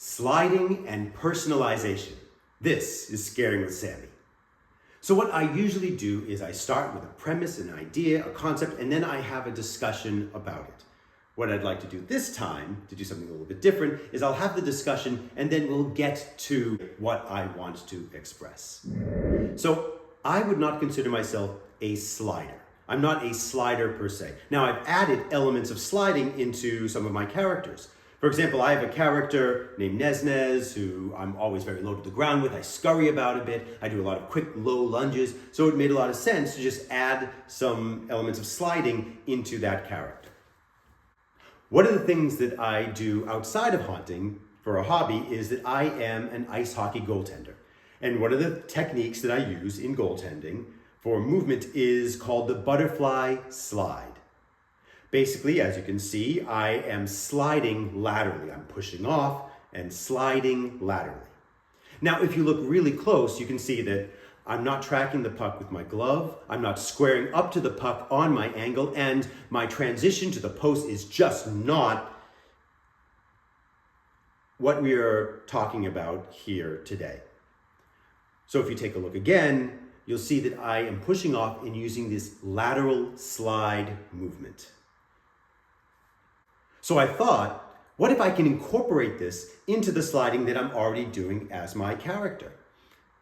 Sliding and personalization. This is Scaring with Sammy. So what I usually do is I start with a premise, an idea, a concept, and then I have a discussion about it. What I'd like to do this time, to do something a little bit different, is I'll have the discussion and then we'll get to what I want to express. So I would not consider myself a slider. I'm not a slider per se. Now I've added elements of sliding into some of my characters. For example, I have a character named Nez, who I'm always very low to the ground with. I scurry about a bit. I do a lot of quick, low lunges. So it made a lot of sense to just add some elements of sliding into that character. One of the things that I do outside of haunting for a hobby is that I am an ice hockey goaltender. And one of the techniques that I use in goaltending for movement is called the butterfly slide. Basically, as you can see, I am sliding laterally. I'm pushing off and sliding laterally. Now, if you look really close, you can see that I'm not tracking the puck with my glove. I'm not squaring up to the puck on my angle, and my transition to the post is just not what we are talking about here today. So if you take a look again, you'll see that I am pushing off and using this lateral slide movement. So I thought, what if I can incorporate this into the sliding that I'm already doing as my character?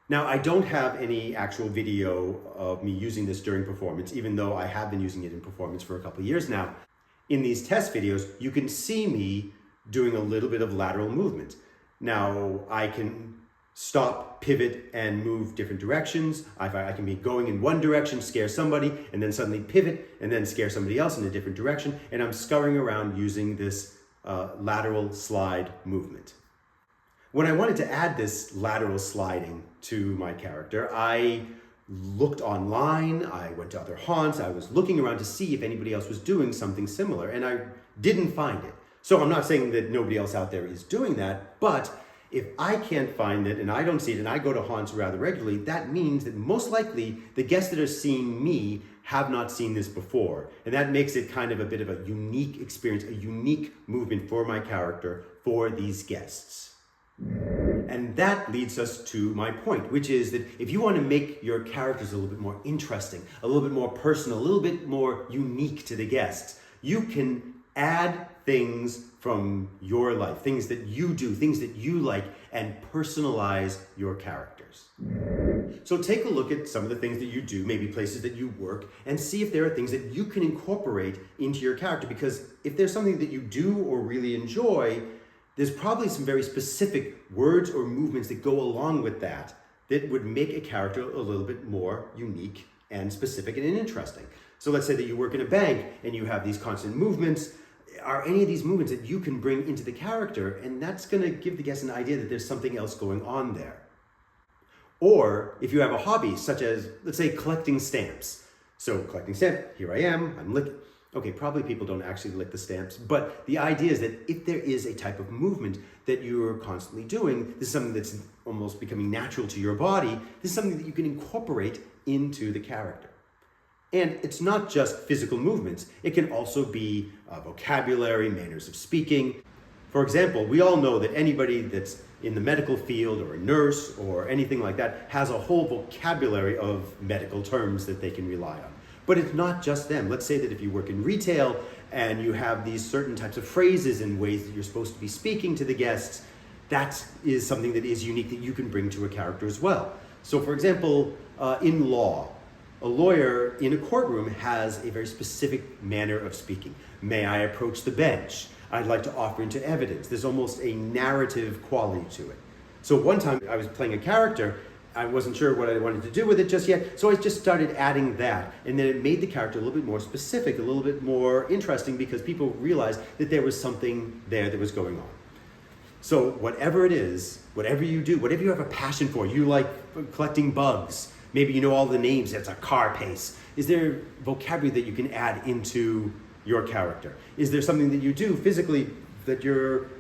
Now, I don't have any actual video of me using this during performance, even though I have been using it in performance for a couple of years now. In these test videos, you can see me doing a little bit of lateral movement. Now, I can stop, pivot, and move different directions. I can be going in one direction, scare somebody, and then suddenly pivot, and then scare somebody else in a different direction, and I'm scurrying around using this lateral slide movement. When I wanted to add this lateral sliding to my character, I looked online, I went to other haunts, I was looking around to see if anybody else was doing something similar, and I didn't find it. So I'm not saying that nobody else out there is doing that, but if I can't find it and I don't see it and I go to haunts rather regularly, that means that most likely the guests that are seeing me have not seen this before. And that makes it kind of a bit of a unique experience, a unique movement for my character for these guests. And that leads us to my point, which is that if you want to make your characters a little bit more interesting, a little bit more personal, a little bit more unique to the guests, you can add things from your life, things that you do, things that you like, and personalize your characters. So take a look at some of the things that you do, maybe places that you work, and see if there are things that you can incorporate into your character. Because if there's something that you do or really enjoy, there's probably some very specific words or movements that go along with that that would make a character a little bit more unique and specific and interesting. So let's say that you work in a bank and you have these constant movements. Are any of these movements that you can bring into the character, and that's going to give the guest an idea that there's something else going on there. Or if you have a hobby such as, let's say, collecting stamps. So collecting stamps, here I am, I'm licking. Okay, probably people don't actually lick the stamps, but the idea is that if there is a type of movement that you're constantly doing, this is something that's almost becoming natural to your body, this is something that you can incorporate into the character. And it's not just physical movements. It can also be vocabulary, manners of speaking. For example, we all know that anybody that's in the medical field or a nurse or anything like that has a whole vocabulary of medical terms that they can rely on. But it's not just them. Let's say that if you work in retail and you have these certain types of phrases and ways that you're supposed to be speaking to the guests, that is something that is unique that you can bring to a character as well. So for example, in law, a lawyer in a courtroom has a very specific manner of speaking. May I approach the bench? I'd like to offer into evidence. There's almost a narrative quality to it. So one time I was playing a character, I wasn't sure what I wanted to do with it just yet, so I just started adding that. And then it made the character a little bit more specific, a little bit more interesting, because people realized that there was something there that was going on. So whatever it is, whatever you do, whatever you have a passion for, you like collecting bugs, maybe you know all the names, it's a car pace. Is there vocabulary that you can add into your character? Is there something that you do physically that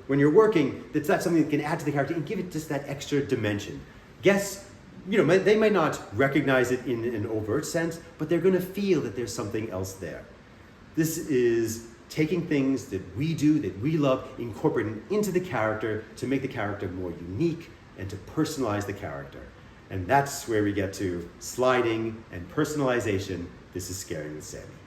when you're working, that's something that can add to the character and give it just that extra dimension? Guests, they might not recognize it in an overt sense, but they're going to feel that there's something else there. This is taking things that we do, that we love, incorporating into the character to make the character more unique and to personalize the character. And that's where we get to sliding and personalization. This is Scaring with Sammy.